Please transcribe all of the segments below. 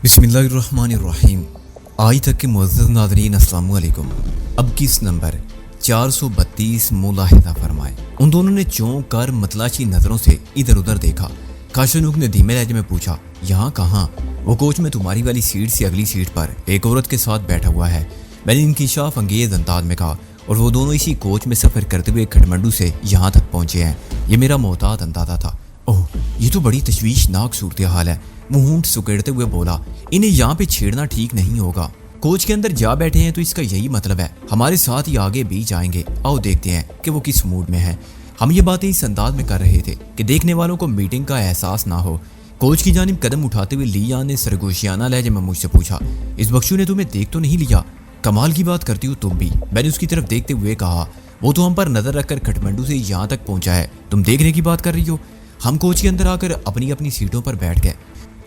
बिस्मिल्लाहिर्रहमानिर्रहीम। आज तक के मुअज़्ज़ज़ नाज़रीन अस्सलाम वालेकुम। अब किस नंबर 432 मुलाहिज़ा फरमाए। उन दोनों ने चौंक कर मतलाशी नज़रों से इधर उधर देखा। काशनूक ने धीमे लहजे में पूछा, यहाँ कहाँ? वो कोच में तुम्हारी वाली सीट से अगली सीट पर एक औरत के साथ बैठा हुआ है, मैंने इंकिशाफ अंगेज अंदाज में कहा। और वो दोनों इसी कोच में सफ़र करते हुए खटमंडू से यहाँ तक पहुँचे हैं। ये मेरा मोहतात अंदाज़ा था। ओह, ये तो बड़ी तशवीशनाक सूरत हाल है। वो होंठ सुकेड़ते हुए बोला, इन्हें यहाँ पे छेड़ना ठीक नहीं होगा। कोच के अंदर जा बैठे हैं तो इसका यही मतलब है हमारे साथ ही आगे भी जाएंगे। आओ देखते हैं कि वो किस मूड में है। हम ये बातें इस अंदाज में कर रहे थे कि देखने वालों को मीटिंग का एहसास ना हो। कोच की जानिब कदम उठाते हुए लियान ने सरगोशियाना लहजे में मुझसे पूछा, इस बख्शू ने तुम्हें देख तो नहीं लिया? कमाल की बात करती हो तुम भी। मैंने उसकी तरफ देखते हुए कहा, वो तो हम पर नजर रखकर खटमंडू से यहाँ तक पहुंचा है, तुम देखने की बात कर रही हो? हम कोच के अंदर आकर अपनी अपनी सीटों पर बैठ गए।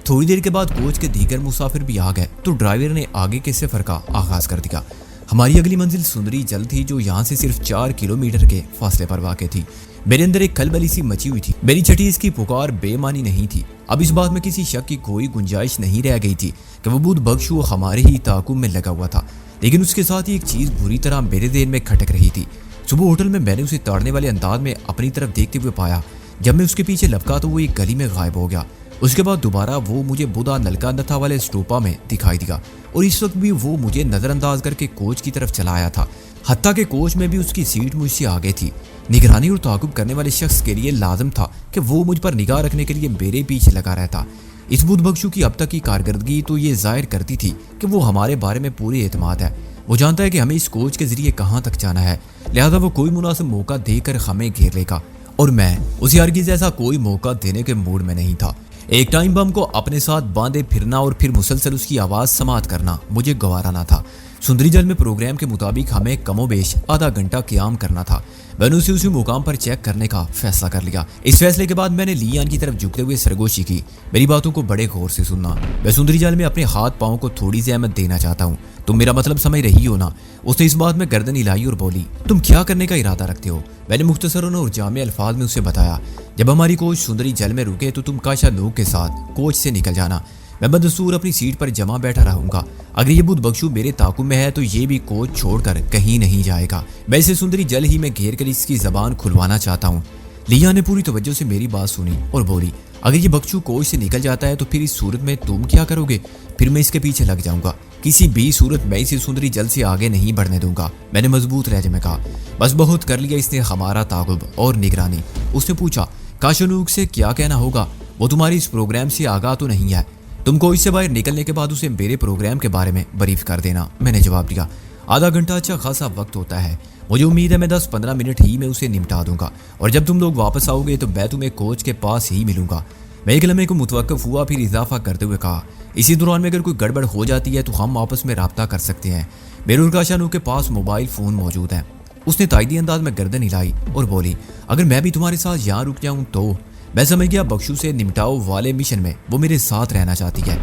थोड़ी देर के बाद कोच के दीगर मुसाफिर भी आ गए तो ड्राइवर ने आगे के सफर का आगाज कर दिया। हमारी अगली मंजिल सुंदरी जल थी, जो यहाँ से सिर्फ 4 किलोमीटर के फासले पर वाक़ थी। मेरे अंदर एक खलबली सी मची हुई थी। मेरी छठी इसकी पुकार बेमानी नहीं थी। अब इस बात में किसी शक की कोई गुंजाइश नहीं रह गई थी कि वो बूढ़ बख्शू हमारे ही ताकुब में लगा हुआ था। लेकिन उसके साथ ही एक चीज़ बुरी तरह मेरे देर में खटक रही थी। सुबह होटल में मैंने उसे ताड़ने वाले अंदाज में अपनी तरफ देखते हुए पाया। जब मैं उसके पीछे लपका तो वो एक गली में गायब हो गया। उसके बाद दोबारा वो मुझे बुदा नलका नथा वाले स्टूपा में दिखाई दिया और इस वक्त भी वो मुझे नज़रअंदाज करके कोच की तरफ चला आया था। हत्ता के कोच में भी उसकी सीट मुझसे आगे थी। निगरानी और ताकुब करने वाले शख्स के लिए लाजम था कि वो मुझ पर निगाह रखने के लिए मेरे पीछे लगा रहता। इस बुध बख्शू की अब तक की कारकर्दगी तो ये जाहिर करती थी कि वो हमारे बारे में पूरी एतमाद है। वो जानता है कि हमें इस कोच के जरिए कहाँ तक जाना है, लिहाजा वो कोई मुनासिब मौका देकर हमें घेर लेगा। और मैं उसे हरगिज़ ऐसा कोई मौका देने के मूड में नहीं था। एक टाइम बम को अपने साथ बांधे फिरना और फिर मुसलसल उसकी आवाज़ समात करना मुझे गवारा ना था। सुंदरी जल में प्रोग्राम के मुताबिक हमें कमोबेश आधा घंटा क़याम करना था। मैंने उसे उसी मुकाम पर चेक करने का फैसला कर लिया। इस फैसले के बाद मैंने लियान की तरफ झुकते हुए सरगोशी की, मेरी बातों को बड़े गौर से सुनना। मैं सुंदरी जल में अपने हाथ पाँव को थोड़ी सी अहमियत देना चाहता हूँ, तुम मेरा मतलब समझ रही हो ना? उसने इस बात में गर्दन हिलाई और बोली, तुम क्या करने का इरादा रखते हो? मैंने मुख्तसरन और जामे अल्फाज में उसे बताया, जब हमारी कोच सुंदरी जल में रुके तो तुम काशानूक के साथ कोच से निकल जाना। मैं बदसूर अपनी सीट पर जमा बैठा रहूंगा। अगर ये बुध बख्शू मेरे ताकुब में है तो ये भी कोच छोड़कर कहीं नहीं जाएगा। मैं इसे सुंदरी जल ही में घेर कर इसकी जबान खुलवाना चाहता हूँ। लिया ने पूरी तवज्जो से मेरी बात सुनी और बोली, अगर ये बख्शू कोच से निकल जाता है तो फिर इस सूरत में तुम क्या करोगे? फिर मैं इसके पीछे लग जाऊंगा। किसी भी सूरत मैं इसे सुंदरी जल से आगे नहीं बढ़ने दूंगा। मैंने मजबूत लहजे में कहा। बस बहुत कर लिया इसने हमारा ताकुब और निगरानी। उसने पूछा, काशानूक से क्या कहना होगा? वो तुम्हारी इस प्रोग्राम से आगाह तो नहीं है। तुम कोच से बाहर निकलने के बाद उसे मेरे प्रोग्राम के बारे में ब्रीफ कर देना। मैंने जवाब दिया, आधा घंटा अच्छा खासा वक्त होता है। मुझे उम्मीद है मैं 10-15 मिनट ही में उसे निपटा दूंगा और जब तुम लोग वापस आओगे तो मैं तुम्हें कोच के पास ही मिलूंगा। मैं एक लम्हे को मुतवक्किफ हुआ, फिर इजाफा करते हुए कहा, इसी दौरान में अगर कोई गड़बड़ हो जाती है तो हम आपस में रब्ता कर सकते हैं। मेरे और काशानूक के पास मोबाइल फ़ोन मौजूद हैं। उसने तायदी अंदाज में गर्दन हिलाई और बोली, अगर मैं भी तुम्हारे साथ यहाँ रुक जाऊँ तो? मैं समझ गया बख्शू से निपटाओ वाले मिशन में वो मेरे साथ रहना चाहती है।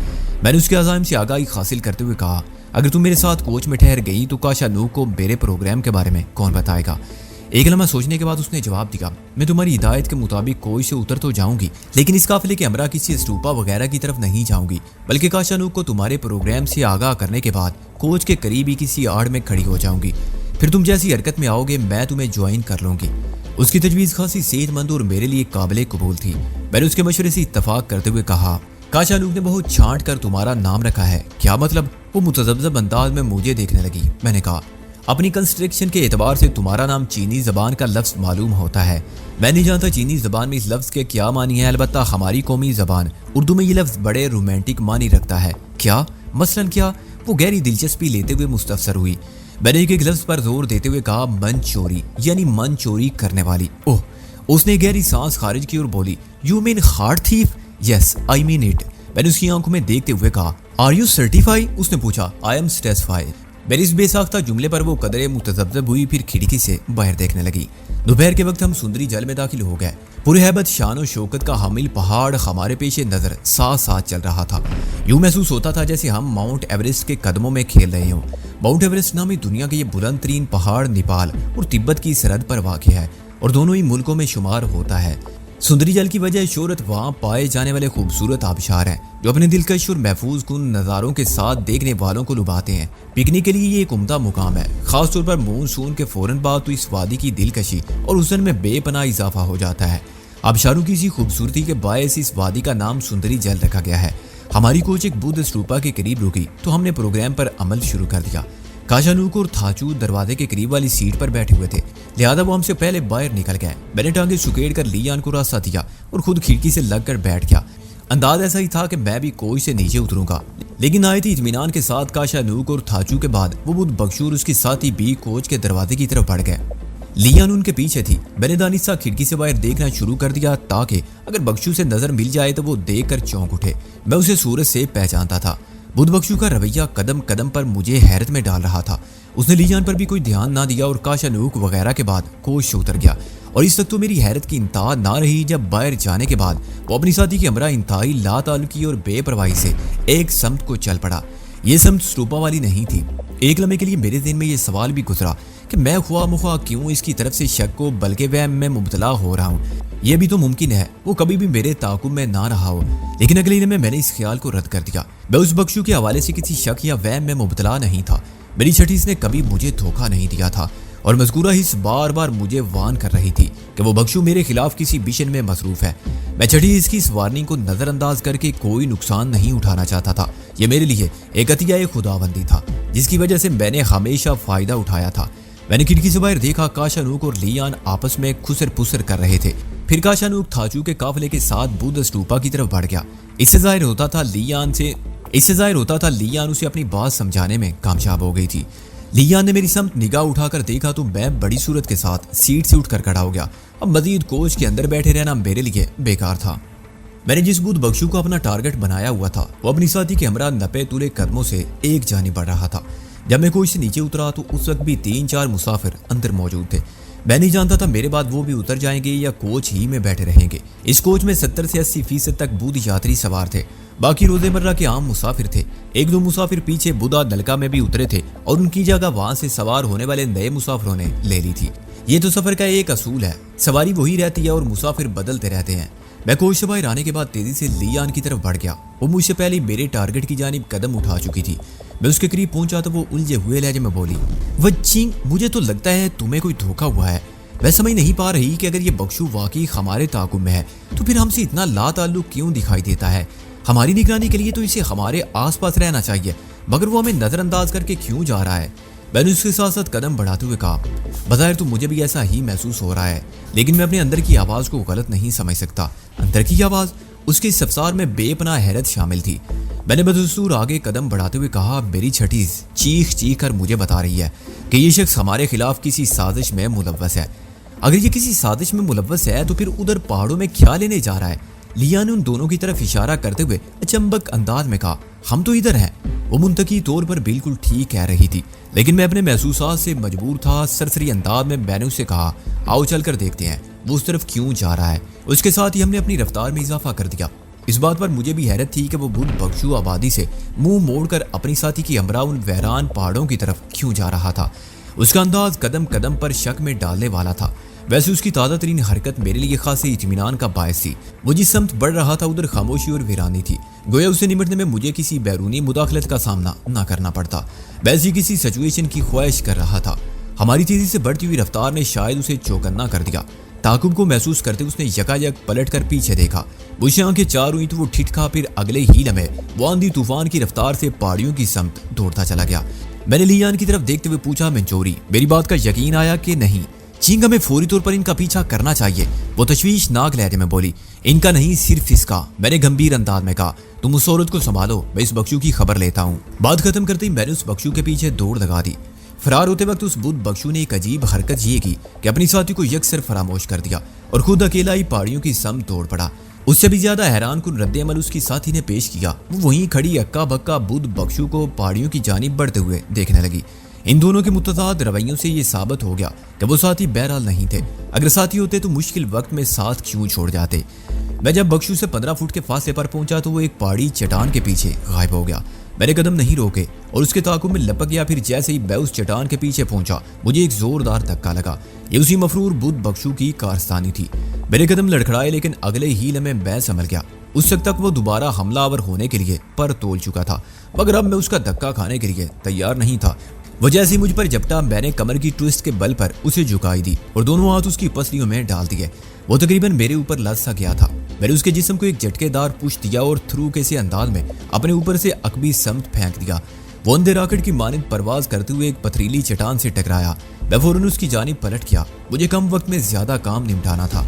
मैंने उसके अज़ाइम से आगाही हासिल करते हुए कहा, अगर तुम मेरे साथ कोच में ठहर गई तो काशानूक को मेरे प्रोग्राम के बारे में कौन बताएगा? एक लम्हा सोचने के बाद उसने जवाब दिया, मैं तुम्हारी हिदायत के मुताबिक कोच से उतर तो जाऊंगी, लेकिन इस काफिले के हमरा किसी स्टूपा वगैरह की तरफ नहीं जाऊंगी, बल्कि काशानूक को तुम्हारे प्रोग्राम से आगाह करने के बाद कोच के करीब ही किसी आड़ में खड़ी हो जाऊंगी। फिर तुम जैसी हरकत में आओगे मैं तुम्हें ज्वाइन कर लूंगी। उसकी तजवीज़ खासी सेहतमंद और मेरे लिए काबिल कबूल थी। मैंने उसके मशवरे से इत्तफाक करते हुए कहा, काशानूक ने बहुत छांट कर तुम्हारा नाम रखा है, क्या मतलब? वो मुतज़ब्ज़ब अंदाज में मुझे देखने लगी। मैंने कहा, अपनी कंस्ट्रक्शन के एतबार से तुम्हारा नाम चीनी ज़बान का लफ्ज़ मालूम होता है। मैं नहीं जानता चीनी ज़बान में इस लफ्ज़ के क्या मानी है, अलबत्ता हमारी कौमी ज़बान उर्दू में ये लफ्ज़ बड़े रोमांटिक मानी रखता है। क्या मसलन क्या? वो गहरी दिलचस्पी लेते हुए मुस्तफसर हुई। मैंने एक लफ्ज़ पर जोर देते हुए कहा, मन चोरी, यानी मन चोरी करने वाली। ओह, उसने गहरी सांस खारिज की और बोली, you mean heart thief? Yes I mean it. मैंने उसकी आंखों में देखते हुए कहा, आर यू सर्टिफाइड? उसने पूछा, आई एम सैटिस्फाइड। मेरे इस बेसाख्ता जुमले पर वो कदरे मुतज़ब्ज़ब हुई, फिर खिड़की से बाहर देखने लगी। दोपहर के वक्त हम सुंदरी जल में दाखिल हो गए। पूरे हैबत शान और शौकत का हामिल पहाड़ हमारे पेशे नज़र साथ साथ चल रहा था। यूँ महसूस होता था जैसे हम माउंट एवरेस्ट के कदमों में खेल रहे हों। माउंट एवरेस्ट नामी दुनिया के ये बुलंद तरीन पहाड़ नेपाल और तिब्बत की सरहद पर वाक़ है और दोनों ही मुल्कों में शुमार होता है। सुंदरी जल की वजह शोहरत वहाँ पाए जाने वाले खूबसूरत आबशार हैं जो अपने दिलकश और महफूज कुन नज़ारों के साथ देखने वालों को लुभाते हैं। पिकनिक के लिए ये एक उम्दा मुकाम है। खासतौर पर मानसून के फौरन बाद तो इस वादी की दिलकशी और हुस्न में बेपनाह इजाफा हो जाता है। आबशारों की इसी खूबसूरती के बायस इस वादी का नाम सुंदरी जल रखा गया है। हमारी कोच एक बुद्ध स्तूपा के करीब रुकी तो हमने प्रोग्राम पर अमल शुरू कर दिया। काशानूक और थाचू दरवाजे के करीब वाली सीट पर बैठे हुए थे, लिहाजा वो हमसे पहले बाहर निकल गए। मैंने टांगे सुकेड़ कर लियान को रास्ता दिया और खुद खिड़की से लगकर बैठ गया। अंदाज ऐसा ही था कि मैं भी कोच से नीचे उतरूंगा, लेकिन आए थे इत्मीनान के साथ काशानूक और थाचू के बाद वो बुद्ध बख्शू और उसके साथी भी कोच के दरवाजे की तरफ बढ़ गए। लियान उनके पीछे थी। मैंने दानिशा खिड़की से बाहर देखना शुरू कर दिया ताकि अगर बख्शू से नजर मिल जाए तो वो देख कर चौंक उठे। मैं उसे सूरज से पहचानता था। बुद्ध बख्शू का रवैया कदम कदम पर मुझे हैरत में डाल रहा था। उसने लियान पर भी कोई ध्यान ना दिया और काशानूक वगैरह के बाद कोच से उतर गया। और इस तक तो मेरी हैरत की इंतहा ना रही जब बाहर जाने के बाद वो अपनी साथी की हमरा इंतहाई लाताल्लुकी और बेपरवाही से एक समत को चल पड़ा। ये समत स्तूपा वाली नहीं थी। एक लम्हे के लिए मेरे दिल में ये सवाल भी गुजरा कि मैं ख्वाह मुख्वाह क्यों इसकी तरफ से शक को बल्कि वहम में मुब्तला हो रहा हूँ। यह भी तो मुमकिन है वो कभी भी मेरे ताकुब में ना रहा हो। लेकिन अगले दिन में मैंने इस ख्याल को रद्द कर दिया। मैं उस बख्शू के हवाले से किसी शक या वहम में मुब्तला नहीं था। मेरी छठी इसने कभी मुझे धोखा नहीं दिया था और मज़कूरा हिस्स बार बार मुझे वार्न कर रही थी कि वो बख्शू मेरे खिलाफ किसी मिशन में मसरूफ है। मैं छठी हिस्स की इस वार्निंग को नज़रअंदाज करके कोई नुकसान नहीं उठाना चाहता था। यह मेरे लिए एक अतिया खुदाबंदी था जिसकी वजह से मैंने हमेशा फ़ायदा उठाया था। मैंने खिड़की से बाहर देखा काशानूक और लियान आपस में खुसर पुसर कर रहे थे। फिर काशानूक थाचू के काफिले के साथ बुद्ध स्तूपा की तरफ बढ़ गया। इससे जाहिर होता था लियान उसे अपनी बात समझाने में कामयाब हो गई थी। लियान ने मेरी समत निगाह उठाकर देखा तो मैं बड़ी सूरत के साथ सीट से उठकर खड़ा हो गया। अब मजीद कोच के अंदर बैठे रहना मेरे लिए बेकार था। मैंने जिस बुद्ध बख्शू को अपना टारगेट बनाया हुआ था वो अपनी साथी के हमरा नपे तुले कदमों से एक जानिब बढ़ रहा था। जब मैं कोच से नीचे उतरा तो उस वक्त भी 3-4 मुसाफिर अंदर मौजूद थे। मैं नहीं जानता था मेरे बाद वो भी उतर जाएंगे या कोच ही में बैठे रहेंगे। इस कोच में 70 से 80% तक बुद्ध यात्री सवार थे, बाकी रोजेमर्रा के आम मुसाफिर थे। 1-2 मुसाफिर पीछे बुदा नलका में भी उतरे थे और उनकी जगह वहां से सवार होने वाले नए मुसाफिरों ने ले ली थी। ये तो सफर का एक असूल है, सवारी वही रहती है और मुसाफिर बदलते रहते हैं। मैं कोच से बाहर आने के बाद तेजी से लियान की तरफ बढ़ गया। वो मुझसे पहले मेरे टारगेट की जानिब कदम उठा चुकी थी। मैं उसके करीब पहुंचा तो वो उलझे हुए लहजे में बोली, वच्ची मुझे तो लगता है तुम्हें कोई धोखा हुआ है। मैं समझ नहीं पा रही कि अगर ये बख्शू वाकई हमारे ताकुब में है तो फिर हमसे इतना लाताल्लुक क्यों दिखाई देता है। हमारी निगरानी के लिए तो इसे हमारे आसपास रहना चाहिए, मगर वो हमें नजरअंदाज करके क्यों जा रहा है। मैंने उसके साथ साथ कदम बढ़ाते हुए कहा, बज़ाहिर तो मुझे भी ऐसा ही महसूस हो रहा है, लेकिन मैं अपने अंदर की आवाज़ को गलत नहीं समझ सकता। अंदर की आवाज़, उसके इस अफसार में बेपनाह हैरत शामिल थी। मैंने बदस्तूर आगे कदम बढ़ाते हुए कहा, मेरी छठी चीख चीख कर मुझे बता रही है कि ये शख्स हमारे खिलाफ किसी साजिश में मुलव्वस है। अगर ये किसी साजिश में मुलव्वस है तो फिर उधर पहाड़ों में क्या लेने जा रहा है। लिया ने उन दोनों की तरफ इशारा करते हुए अचंबक अंदाज में कहा, हम तो इधर हैं। वो मुंतकी तौर पर बिल्कुल ठीक कह रही थी, लेकिन मैं अपने महसूसात से मजबूर था। सरसरी अंदाज में मैंने उससे कहा, आओ चल कर देखते हैं वो उस तरफ क्यों जा रहा है। उसके साथ ही हमने अपनी रफ्तार में इजाफा कर दिया। इस बात पर मुझे भी हैरत थी कि वो बुद्ध बख्शू आबादी से मुंह मोड़कर अपनी साथी की हमरा उन वैरान पहाड़ों की तरफ क्यों जा रहा था। उसका अंदाज कदम कदम पर शक में डालने वाला था। वैसे उसकी ताज़ा तरीन हरकत मेरे लिए खासी इत्मीनान का बायस थी। वो जिस समत बढ़ रहा था उधर खामोशी और वीरानी थी, गोया उसे निमटने में मुझे किसी बैरूनी मुदाखलत का सामना ना करना पड़ता। वैसे किसी सिचुएशन की ख्वाहिश कर रहा था। हमारी तेजी से बढ़ती हुई रफ्तार ने शायद उसे चौकन्ना कर दिया। ताकुब को महसूस करते उसने यकायक पलट कर पीछे देखा। बुझे आंखें चार हुई तो वो ठिठका फिर अगले ही लम्हे वो आंधी तूफान की रफ्तार से पहाड़ियों की समत दौड़ता चला गया। मैंने लियान की तरफ देखते हुए पूछा, मंचोरी मेरी बात का यकीन आया कि नहीं? चींग, हमें फौरी तौर पर इनका पीछा करना चाहिए। वो तशवीशनाक लहजे में बोली, इनका नहीं सिर्फ इसका। मैंने गंभीर अंदाज में कहा, तुम उस औरत को संभालो, मैं इस बख्शू की खबर लेता हूँ। बात खत्म करते ही मैंने उस बख्शू के पीछे दौड़ लगा दी। फरार होते वक्त उस बुद्ध बख्शू ने एक अजीब हरकत ये की कि अपनी साथी को यकसर फरामोश कर दिया और खुद अकेला ही पहाड़ियों की समत दौड़ पड़ा। उससे भी ज्यादा हैरान कुन रद्द-ए-अमल उसकी साथी ने पेश किया। वो वहीं खड़ी अक्का बक्का बुद्ध बख्शू को पहाड़ियों की जानिब बढ़ते हुए देखने लगी। इन दोनों के मुतज़ाद रवैयों से ये साबित हो गया कि वो साथी बहरहाल नहीं थे। अगर साथी होते तो मुश्किल वक्त में साथ क्यों छोड़ जाते। मैं जब बख्शू से 15 फुट के फासले पर पहुंचा तो वो एक पहाड़ी चट्टान के पीछे गायब हो गया। मैंने कदम नहीं रोके और उसके ताकुब में लपक गया। फिर जैसे ही मैं उस चट्टान के पीछे पहुंचा मुझे एक जोरदार धक्का लगा। ये उसी मफरूर बुद्ध बख्शू की कारस्तानी थी। मेरे कदम लड़खड़ाए, लेकिन अगले ही लम्हे मैं संभल गया। उस वक्त तक वो दोबारा हमलावर होने के लिए पर तोल चुका था, मगर अब मैं उसका धक्का खाने के लिए तैयार नहीं था। वो जैसे ही मुझ पर झपटा, मैंने कमर की ट्विस्ट के बल पर उसे झुकाई दी और दोनों हाथ उसकी पसलियों में डाल दिए। वो तकरीबन मेरे ऊपर लद सा गया था। मैंने उसके जिस्म को एक झटकेदार पुश दिया और थ्रू कैसे अंदाज में अपने ऊपर से अकबी समत फेंक दिया। वो अंधे राकेट की मानिंद परवाज करते हुए एक पथरीली चट्टान से टकराया। मैं फौरन उसकी जानिब पलट गया। मुझे कम वक्त में ज्यादा काम निपटाना था।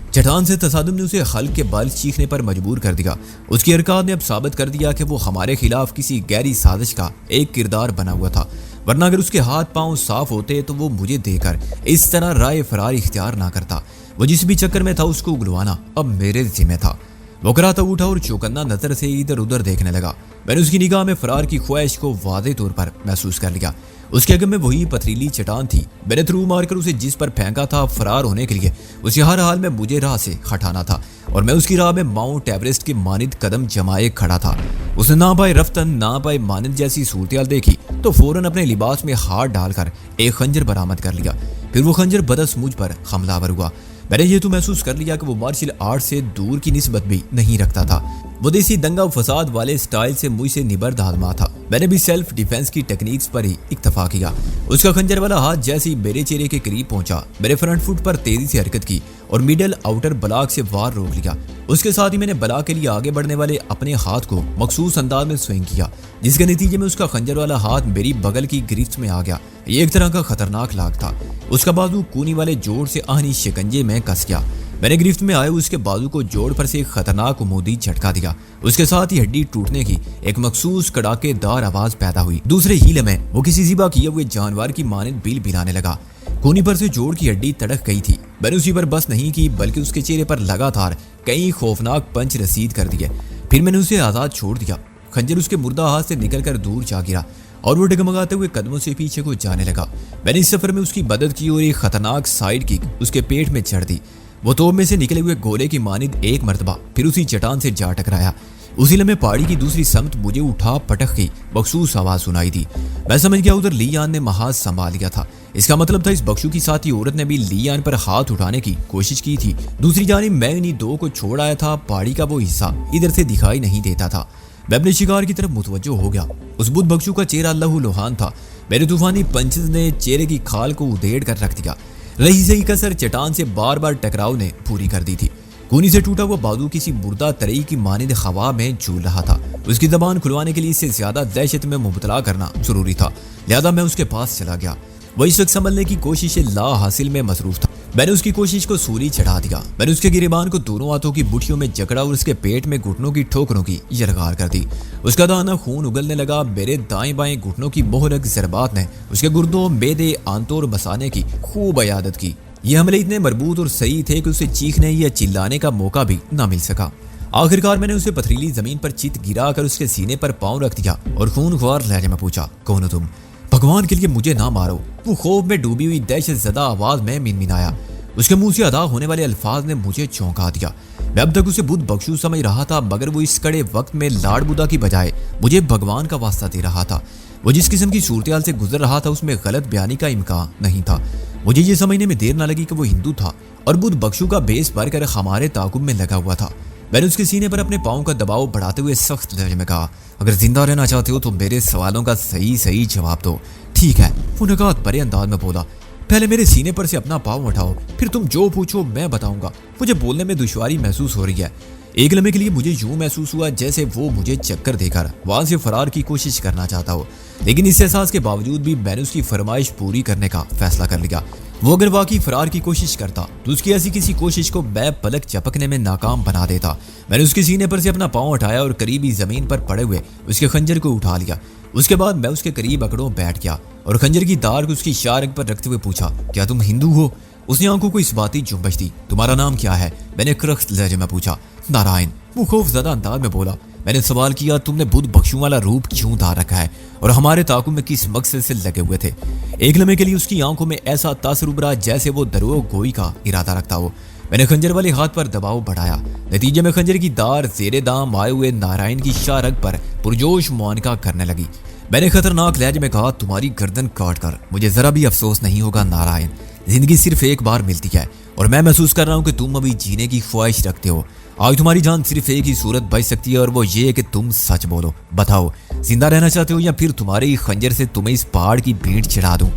चट्टान से तसादुम ने उसे हल्क के बल चीखने पर मजबूर कर दिया। उसकी हरकत ने अब साबित कर दिया कि वो हमारे खिलाफ किसी गहरी साजिश का एक किरदार बना हुआ था, वरना अगर उसके हाथ पांव साफ होते तो वो मुझे देकर इस तरह राय फरार इख्तियार ना करता। वो जिस भी चक्कर में था उसको उगलवाना अब मेरे जिम्मे था। वो कराता उठा और चौकन्ना नजर से इधर उधर देखने लगा। मैंने उसकी निगाह में फरार की ख्वाहिश को वादे तौर पर महसूस कर लिया। उसके आगे में वही पथरीली चट्टान थी। मैंने थ्रू मारकर उसे जिस पर फेंका था फरार होने के लिए उसे हर हाल में मुझे राह से हटाना था, और मैं उसकी राह में माउंट एवरेस्ट के मानिंद कदम जमाए खड़ा था। उसने ना पाए रफ्तन ना पाए मानिंद जैसी सूरत देखी तो फौरन अपने लिबास में हाथ डालकर एक खंजर बरामद कर लिया। फिर वो खंजर बदस मुझ पर हमलावर हुआ। मैंने ये तो महसूस कर लिया कि वो मार्शल आर्ट से दूर की निस्बत भी नहीं रखता था। वो देसी दंगा फसाद वाले स्टाइल से मुझसे निबर्द आजमा था। मैंने भी सेल्फ डिफेंस की टेक्निक्स पर ही इक्तफा किया। उसका खंजर वाला हाथ जैसे ही मेरे चेहरे के करीब पहुंचा, मेरे फ्रंट फुट पर तेजी से हरकत की और मिडल आउटर ब्लॉक से वार रोक लिया। उसके साथ ही मैंने ब्लॉक के लिए आगे बढ़ने वाले अपने हाथ को मखसूस अंदाज में स्विंग किया, जिसके नतीजे में उसका खंजर वाला हाथ मेरी बगल की गिरफ्त में आ गया। ये एक तरह का खतरनाक लाग था। उसका बाजू कूनी वाले जोड़ से आहनी शिकंजे में कस गया। मैंने गिरफ्त में आए उसके बाजू को जोड़ पर से एक खतरनाक उमूदी झटका दिया। उसके साथ ही हड्डी टूटने की एक मखसूस कड़ाकेदार आवाज पैदा हुई। दूसरे हीले में वो किसी ज़िबा किए हुए जानवर की मानिंद बिल बिलाने लगा। कूनी पर से जोड़ की हड्डी तड़क गई थी। मैंने उसी पर बस नहीं की, बल्कि उसके चेहरे पर लगातार कई खौफनाक पंच रसीद कर दिए। फिर मैंने उसे आजाद छोड़ दिया। खंजर उसके मुर्दा हाथ से निकलकर दूर जा गिरा और वो डगमगाते हुए कदमों से पीछे को जाने लगा। मैंने इस सफर में उसकी मदद की और एक खतरनाक साइड किक उसके पेट में चढ़ दी। वो तोप में से निकले हुए गोले की मानिंद एक मर्तबा फिर उसी चट्टान से जा टकराया। उसी लम्हे पहाड़ी की दूसरी समत मुझे उठा पटक की मखसूस आवाज सुनाई दी। मैं समझ गया उधर लियान ने महाज संभाल लिया था। इसका मतलब था इस बख्शू की साथी औरत ने भी लियान पर हाथ उठाने की कोशिश की थी। दूसरी जानिब मैं इन्हीं दो को छोड़ आया था। पहाड़ी का वो हिस्सा इधर से दिखाई नहीं देता था। मैं अपने शिकार की तरफ मुतवज्जो हो गया। उस बुद्ध बख्शू का चेहरा लहू लुहान था। मेरे तूफानी पंचेस ने चेहरे की खाल को उधेड़ कर रख दिया। रही सही कसर चट्टान से बार बार टकराव ने पूरी कर दी थी। कूनी से टूटा हुआ बाजू किसी मुर्दा तरई की मानिंद हवा में झूल रहा था। उसकी जबान खुलवाने के लिए इससे ज्यादा दहशत में मुबतला करना जरूरी था, लिहाजा मैं उसके पास चला गया। वो इस वक्त संभलने की कोशिश ला हासिल में मसरूफ था। मैंने उसकी कोशिश को सूली चढ़ा दिया। मैंने उसके गिरेबान को दोनों हाथों की बुटियों में जकड़ा और उसके पेट में घुटनों की ठोकरों की यलगार कर दी। उसका दाना खून उगलने लगा। मेरे दाएं बाएं घुटनों की मोहरक जरबात ने उसके गुर्दों, मेदे, आंतों और मसाने की खूब इयादत की। ये हमले इतने मरबूत और सही थे कि उसे चीखने या चिल्लाने का मौका भी ना मिल सका। आखिरकार मैंने उसे पथरीली जमीन पर चित गिरा कर उसके सीने पर पांव रख दिया और खूनख्वार लहजे में पूछा, कौन हो तुम? भगवान के लिए मुझे ना मारो। वो खौफ में डूबी हुई दहशत ज़दा आवाज में मिनमिनाया। उसके मुंह से अदा होने वाले अल्फाज ने मुझे चौंका दिया। मैं अब तक उसे बुद्ध बख्शू समझ रहा था, मगर वो इस कड़े वक्त में लाड़ बुदा की बजाय मुझे भगवान का वास्ता दे रहा था। वो जिस किस्म की सूरत से गुजर रहा था उसमें गलत बयानी का इम्कान नहीं था। मुझे ये समझने में देर न लगी कि वो हिंदू था और बुद्ध बख्शू का बेस भरकर हमारे ताकुब में लगा हुआ था। मैंने उसके सीने पर अपने पाँव का दबाव बढ़ाते हुए सख्त लहजे में कहा, अगर जिंदा रहना चाहते हो तो मेरे सवालों का सही जवाब दो। ठीक है, वो नगात भरे अंदाज में बोला, पहले मेरे सीने पर से अपना पाँव उठाओ, फिर तुम जो पूछो मैं बताऊंगा। मुझे बोलने में दुश्वारी महसूस हो रही है। एक लम्हे के लिए मुझे यूं महसूस हुआ जैसे वो मुझे चक्कर देकर वहां से फरार की कोशिश करना चाहता हो, लेकिन इस एहसास के बावजूद भी मैंने उसकी फरमाइश पूरी करने का फैसला कर लिया। वो अगर वाकई फरार की कोशिश करता तो उसकी ऐसी किसी कोशिश को मैं पलक झपकने में नाकाम बना देता। मैंने उसके सीने पर से अपना पाँव उठाया और करीबी जमीन पर पड़े हुए उसके खंजर को उठा लिया। उसके बाद मैं उसके करीब अकड़ों बैठ गया और खंजर की धार को उसकी शारग पर रखते हुए पूछा, क्या तुम हिंदू हो? उसने आंखों को इस बाती जुम्बश दी। तुम्हारा नाम क्या है? मैंने क्रख्त लहजे में पूछा। नारायण, वो खौफज़दा अंदाज में बोला। मैंने सवाल किया, तुमने बुद्ध बख्शू वाला रूप क्यों धार रखा है और हमारे ताकुब में किस मकसद से लगे हुए थे? एक लम्हे के लिए उसकी आंखों में ऐसा तासुर उभरा जैसे वो दरोग गोई का इरादा रखता हो। मैंने खंजर वाले हाथ पर दबाव बढ़ाया। नतीजे में खंजर की धार जेरे दाम आए हुए नारायण की शारग पर पुरजोश मुआनका करने लगी। मैंने खतरनाक लहजे में कहा, तुम्हारी गर्दन काट कर मुझे जरा भी अफसोस नहीं होगा नारायण। जिंदगी सिर्फ एक बार मिलती है और मैं महसूस कर रहा हूँ कि तुम अभी जीने की ख्वाहिश रखते हो। आज तुम्हारी जान सिर्फ एक ही सूरत बच सकती है और वो ये है कि तुम सच बोलो। बताओ, जिंदा रहना चाहते हो या फिर तुम्हारे खंजर से तुम्हें इस पहाड़ की भीड़ चढ़ा दूं?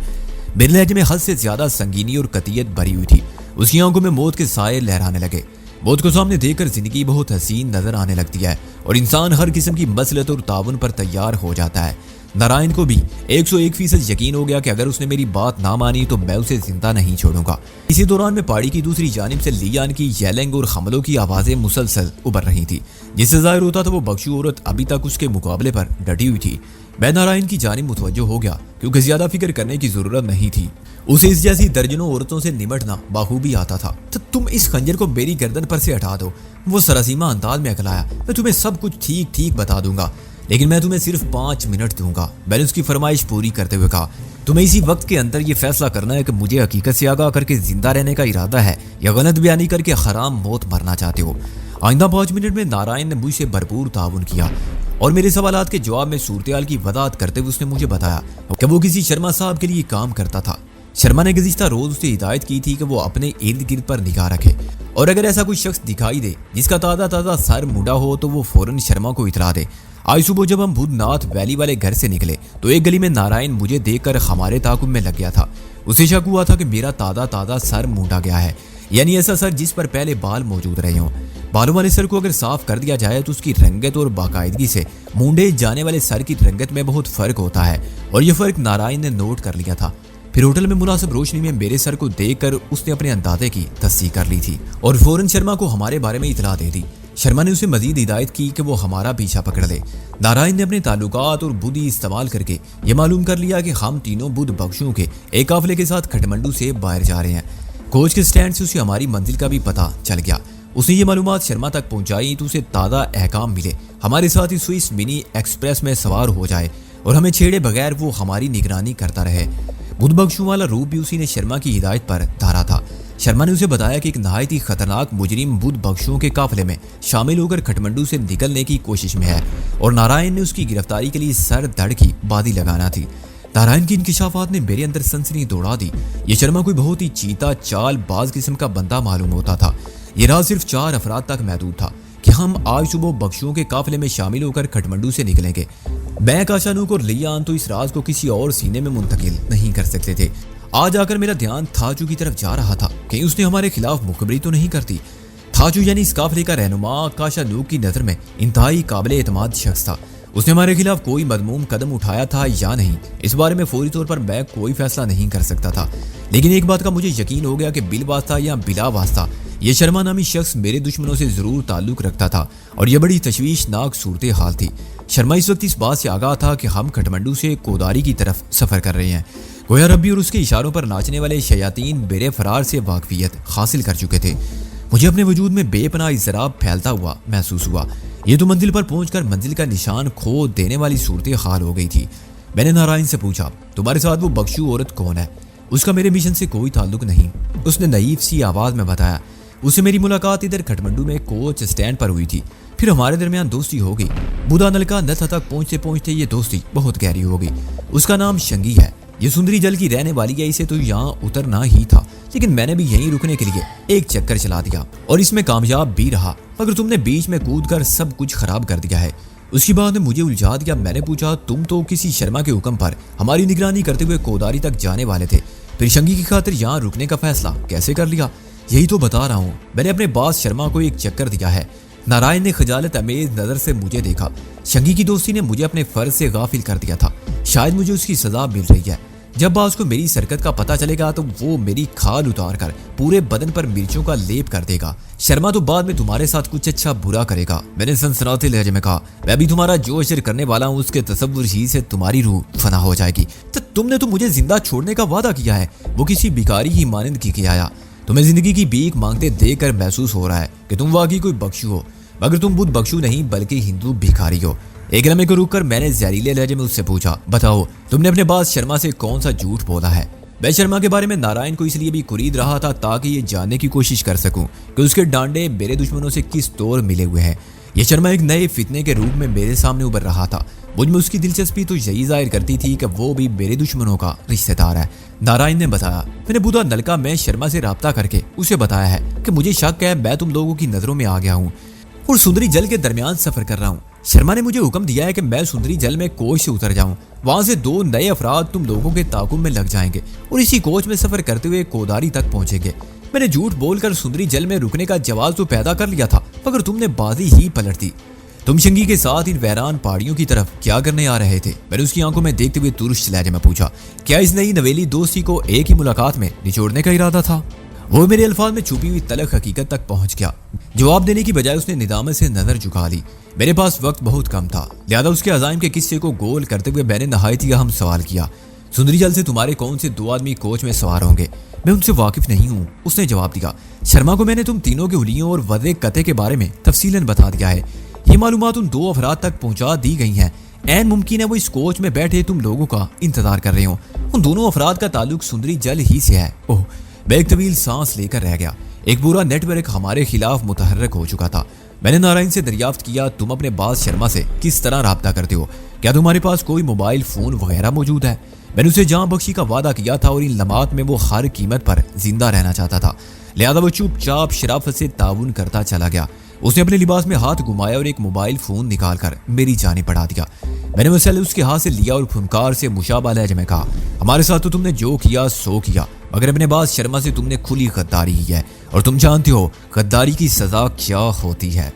मेरे लहजे में हद से ज्यादा संगीनी और कतियत भरी हुई थी। उसकी आंखों में मौत के साए लहराने लगे। मौत को सामने देखकर जिंदगी बहुत हसीन नजर आने लगती है और इंसान हर किस्म की मसलत और ताउन पर तैयार हो जाता है। नारायण को भी 101% यकीन हो गया कि अगर उसने मेरी बात ना मानी तो मैं उसे जिंदा नहीं छोड़ूंगा। इसी दौरान में पहाड़ी की दूसरी जानिब से लियान की येलेंग और हमलों की आवाजें मुसलसल उभर रही थी, जिससे जाहिर होता था वो बख्शू औरत अभी तक उसके मुकाबले पर डटी हुई थी। मैं नारायण की जानिब मुतवज्जो हो गया क्योंकि ज्यादा फिक्र करने की जरूरत नहीं थी। उसे इस जैसी दर्जनों औरतों से निमटना बाखूबी आता था। तो तुम इस खंजर को मेरी गर्दन पर से हटा दो, वो सरासीमा अंदाज में अकलाया। मैं तुम्हें सब कुछ ठीक ठीक बता दूंगा, लेकिन मैं तुम्हें सिर्फ 5 मिनट दूंगा। मैंने उसकी फरमाइश पूरी करते हुए कहा, तुम्हें इसी वक्त के अंदर ये फैसला करना है कि मुझे हकीकत से आगाह करके जिंदा रहने का इरादा है या गलत बयानी करके हराम मौत मरना चाहते हो। आइंदा 5 मिनट में नारायण ने मुझसे भरपूर ताउन किया और मेरे सवालात के जवाब में सूरत की वजाहत करते हुए उसने मुझे बताया कि वो किसी शर्मा साहब के लिए काम करता था। शर्मा ने गुज़िश्ता रोज उसे हिदायत की थी कि वो अपने इर्द गिर्द पर निगाह रखे और अगर ऐसा कोई शख्स दिखाई दे जिसका ताज़ा ताज़ा सर मुंडा हो तो वो फौरन शर्मा को इतला दे। आज सुबह जब हम भूतनाथ वैली वाले घर से निकले तो एक गली में नारायण मुझे देखकर हमारे ताकुब में लग गया था। उसे शक हुआ था कि मेरा ताज़ा ताज़ा सर मुंडा गया है, यानी ऐसा सर जिस पर पहले बाल मौजूद रहे हों। बालों वाले सर को अगर साफ कर दिया जाए तो उसकी रंगत और बाकायदगी से मूंडे जाने वाले सर की रंगत में बहुत फर्क होता है और यह फर्क नारायण ने नोट कर लिया था। फिर होटल में मुनासिब रोशनी में मेरे सर को देखकर उसने अपने अंदाजे की तस्दीक कर ली थी और फौरन शर्मा को हमारे बारे में इतला दे दी। शर्मा ने उसे मजीद हिदायत की कि वो हमारा पीछा पकड़ ले। नारायण ने अपने ताल्लुकात और बुद्धि इस्तेमाल करके ये मालूम कर लिया कि हम तीनों बुद्ध बख्शुओं के एक काफिले के साथ खटमंडू से बाहर जा रहे हैं। कोच के स्टैंड से उसे हमारी मंजिल का भी पता चल गया। उसने ये मालूमात शर्मा तक पहुंचाई तो उसे ताज़ा अहकाम मिले हमारे साथ ही स्विस मिनी एक्सप्रेस में सवार हो जाए और हमें छेड़े बगैर वो हमारी निगरानी करता रहे। बुद्ध बख्शुओं वाला रूप भी उसी ने शर्मा की हिदायत पर धारा था। शर्मा ने उसे बताया कि एक नहायत ही खतरनाक मुजरिम बुद्ध बख्शुओं के काफिले में शामिल होकर खटमंडू से निकलने की कोशिश में है और नारायण ने उसकी गिरफ्तारी के लिए सर धड़ की बाजी लगाना थी। नारायण की इंकिशाफात ने मेरे अंदर सनसनी दौड़ा दी। ये शर्मा कोई बहुत ही चीता चाल बाज किस्म का बंदा मालूम होता था। ये राज सिर्फ 4 अफराद तक महदूद था कि हम आज सुबह बख्शुओं के काफिले में शामिल होकर खटमंडू से निकलेंगे। मैं, काशानूक और लियान तो इस राज को किसी और सीने में मुंतकिल नहीं कर सकते थे। आज आकर मेरा ध्यान थाचू की तरफ जा रहा था कि उसने हमारे खिलाफ मुखबरी तो नहीं करती। थाचू यानी इस काफिले का रहनुमा काशानूक की नज़र में इंतहाई काबिल एतमाद शख्स था। उसने हमारे खिलाफ कोई मदमूम कदम उठाया था या नहीं, इस बारे में फौरी तौर पर मैं कोई फैसला नहीं कर सकता था, लेकिन एक बात का मुझे यकीन हो गया कि बिल वास्ता या बिला वास्ता ये शर्मा नामी शख्स मेरे दुश्मनों से जरूर ताल्लुक रखता था और यह बड़ी तशवीशनाक सूरत हाल थी। शर्मा इस वक्त इस बात से आगाह था कि हम खटमंडू से कोदारी की तरफ सफर कर रहे हैं। गोया रब्बी और उसके इशारों पर नाचने वाले शयातीन बेरे फरार से वाकफियत हासिल कर चुके थे। मुझे अपने वजूद में बेपनाह इज़राब फैलता हुआ महसूस हुआ। ये तो मंजिल पर पहुंचकर मंजिल का निशान खो देने वाली सूरत हाल हो गई थी। मैंने नारायण से पूछा, तुम्हारे साथ वो बख्शू औरत कौन है? उसका मेरे मिशन से कोई ताल्लुक नहीं, उसने नईफ सी आवाज में बताया। उससे मेरी मुलाकात इधर खटमंडू में कोच स्टैंड पर हुई थी। फिर हमारे दरमियान दोस्ती हो गई। बुधा नलका नथा तक पहुंचते पहुंचते ये दोस्ती बहुत गहरी हो गई। उसका नाम शंगी है। ये सुंदरी जल की रहने वाली है, इसे तो यहाँ उतरना ही था, लेकिन मैंने भी यहीं रुकने के लिए एक चक्कर चला दिया और इसमें कामयाब भी रहा, मगर तुमने बीच में कूदकर सब कुछ खराब कर दिया है। उसकी बात ने मुझे उलझा दिया। मैंने पूछा, तुम तो किसी शर्मा के हुक्म पर हमारी निगरानी करते हुए कोदारी तक जाने वाले थे, फिर शंगी की खातिर यहाँ रुकने का फैसला कैसे कर लिया? यही तो बता रहा हूँ, मैंने अपने बास शर्मा को एक चक्कर दिया है। नारायण ने खजालत अमेज नजर से मुझे देखा। शंगी की दोस्ती ने मुझे अपने फर्ज से गाफिल कर दिया था। शायद मुझे उसकी सजा मिल रही है। जब बास को मेरी सरकत का पता चलेगा तो वो मेरी खाल उतार कर पूरे बदन पर मिर्चों का लेप कर देगा। शर्मा तो बाद में तुम्हारे साथ कुछ अच्छा बुरा करेगा। मैंने सनसनाते लहजे में कहा, मैं भी तुम्हारा जो अशर करने वाला हूँ उसके तसव्वुर ही से तुम्हारी रूह फना हो जाएगी। तो तुमने तो मुझे जिंदा छोड़ने का वादा किया है, वो किसी भिखारी ही मानंद की के आया। तुम्हें जिंदगी की भीख मांगते देखकर महसूस हो रहा है कि तुम वाकई कोई बख्शू हो, मगर तुम बुद्ध बख्शू नहीं बल्कि हिंदू भिखारी हो। एक लम्हे को रुककर मैंने जहरीले लहजे में उससे पूछा, बताओ तुमने अपने बास शर्मा से कौन सा झूठ बोला है? मैं शर्मा के बारे में नारायण को इसलिए भी कुरीद रहा था ताकि ये जानने की कोशिश कर सकूं कि उसके डांडे मेरे दुश्मनों से किस तौर मिले हुए हैं। ये शर्मा एक नए फितने के रूप में मेरे सामने उभर रहा था। मुझ में उसकी दिलचस्पी तो यही जाहिर करती थी कि वो भी मेरे दुश्मनों का रिश्तेदार है। नारायण ने बताया, मैंने बुधा नलका में शर्मा से राब्ता करके उसे बताया है कि मुझे शक है मैं तुम लोगों की नजरों में आ गया हूँ और सुंदरी जल के दरमियान सफर कर रहा हूँ। शर्मा ने मुझे हुक्म दिया है कि मैं सुंदरी जल में कोच से उतर जाऊं। वहां से 2 नए अफराद तुम लोगों के ताकुब में लग जाएंगे और इसी कोच में सफर करते हुए कोदारी तक पहुंचेंगे। मैंने झूठ बोलकर सुंदरी जल में रुकने का जवाब तो पैदा कर लिया था, मगर तुमने बाजी ही पलट दी। तुम शंगी के साथ इन वैरान पहाड़ियों की तरफ क्या करने आ रहे थे? मैंने उसकी आंखों में देखते हुए तुरुष्ट लहजे में पूछा। क्या इस नई नवेली दोस्ती को एक ही मुलाकात में निचोड़ने का इरादा था? वो मेरे अल्फाज में छुपी हुई तलख हकीकत तक पहुंच गया। जवाब देने की बजाय उसने निदामत से नजर झुका ली। मेरे पास वक्त बहुत कम था, लिहाजा उसके अज़ाइम के किस्से को गोल करते हुए मैंने नहायत ही अहम सवाल किया। सुंदरी जल से तुम्हारे कौन से 2 आदमी कोच में सवार होंगे? मैं उनसे वाकिफ नहीं हूँ, उसने जवाब दिया। शर्मा को मैंने तुम तीनों के हुलियों और वज़े कते के बारे में तफसीलन बता दिया है। ये मालूमात उन 2 अफराद तक पहुंचा दी गई हैं। ऐन मुमकिन है वो इस कोच में बैठे तुम लोगों का इंतजार कर रहे हो। उन दोनों अफराद का ताल्लुक सुंदरी जल ही से है। ओह, मैं एक तवील सांस लेकर रह गया। एक पूरा नेटवर्क हमारे खिलाफ मुतहर्रक हो चुका था। मैंने नारायण से दरियाफ्त किया, तुम अपने बास शर्मा से किस तरह राब्ता करते हो? क्या तुम्हारे पास कोई मोबाइल फोन वगैरह मौजूद है? मैंने उसे जान बख्शी का वादा किया था और इन लम्हात में वो हर कीमत पर जिंदा रहना चाहता था, लिहाजा वो चुपचाप शराफत से ताउन करता चला गया। उसने अपने लिबास में हाथ घुमाया और एक मोबाइल फोन निकालकर मेरी जानिब बढ़ा दिया। मैंने मसले उसके हाथ से लिया और फुनकार से मुशाबा लहजे में कहा, हमारे साथ तो तुमने जो किया सो किया, मगर अपने बास शर्मा से तुमने खुली गद्दारी की है और तुम जानते हो गद्दारी की सजा क्या होती है।